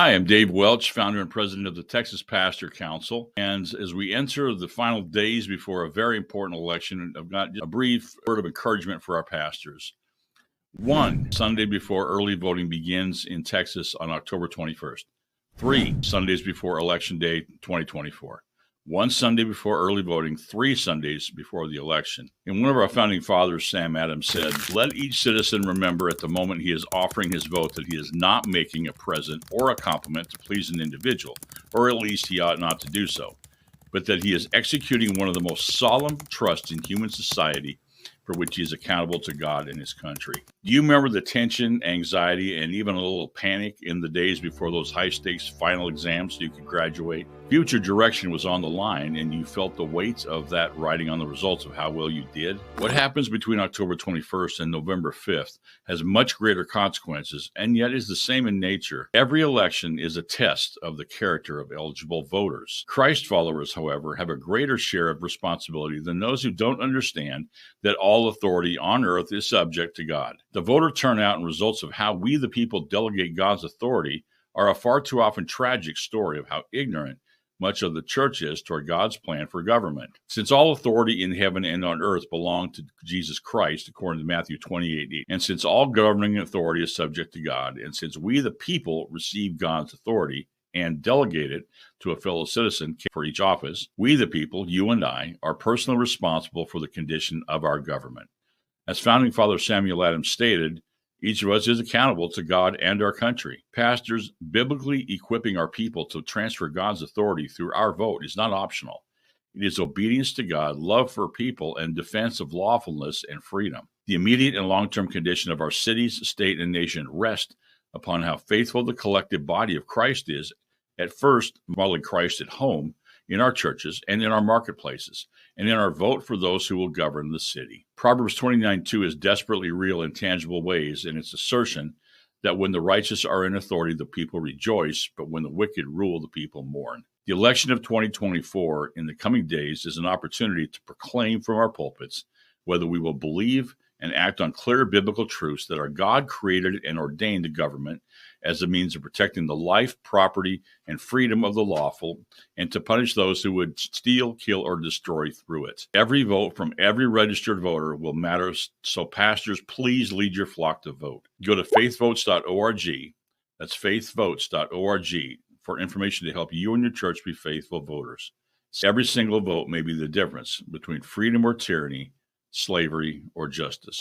Hi, I'm Dave Welch, founder and president of the Texas Pastor Council. And as we enter the final days before a very important election, I've got a brief word of encouragement for our pastors. One Sunday before early voting begins in Texas on October 21st. 3 Sundays before Election Day 2024. 1 Sunday before early voting, 3 Sundays before the election. And one of our founding fathers, Sam Adams, said, "Let each citizen remember at the moment he is offering his vote that he is not making a present or a compliment to please an individual, or at least he ought not to do so, but that he is executing one of the most solemn trusts in human society for which he is accountable to God and his country." Do you remember the tension, anxiety, and even a little panic in the days before those high-stakes final exams so you could graduate? Future direction was on the line, and you felt the weight of that riding on the results of how well you did. What happens between October 21st and November 5th has much greater consequences, and yet is the same in nature. Every election is a test of the character of eligible voters. Christ followers, however, have a greater share of responsibility than those who don't understand that all authority on earth is subject to God. The voter turnout and results of how we the people delegate God's authority are a far too often tragic story of how ignorant much of the church is toward God's plan for government. Since all authority in heaven and on earth belong to Jesus Christ, according to Matthew 28:8, and since all governing authority is subject to God, and since we the people receive God's authority and delegate it to a fellow citizen for each office, we the people, you and I, are personally responsible for the condition of our government. As founding father Samuel Adams stated, each of us is accountable to God and our country. Pastors, biblically equipping our people to transfer God's authority through our vote is not optional. It is obedience to God, love for people, and defense of lawfulness and freedom. The immediate and long-term condition of our cities, state, and nation rest upon how faithful the collective body of Christ is, at first modeling Christ at home, in our churches, and in our marketplaces, and in our vote for those who will govern the city. Proverbs 29:2 is desperately real in tangible ways in its assertion that when the righteous are in authority, the people rejoice, but when the wicked rule, the people mourn. The election of 2024 in the coming days is an opportunity to proclaim from our pulpits whether we will believe and act on clear biblical truths that our God-created and ordained government as a means of protecting the life, property, and freedom of the lawful, and to punish those who would steal, kill, or destroy through it. Every vote from every registered voter will matter, so pastors, please lead your flock to vote. Go to faithvotes.org, that's faithvotes.org, for information to help you and your church be faithful voters. Every single vote may be the difference between freedom or tyranny, slavery or justice.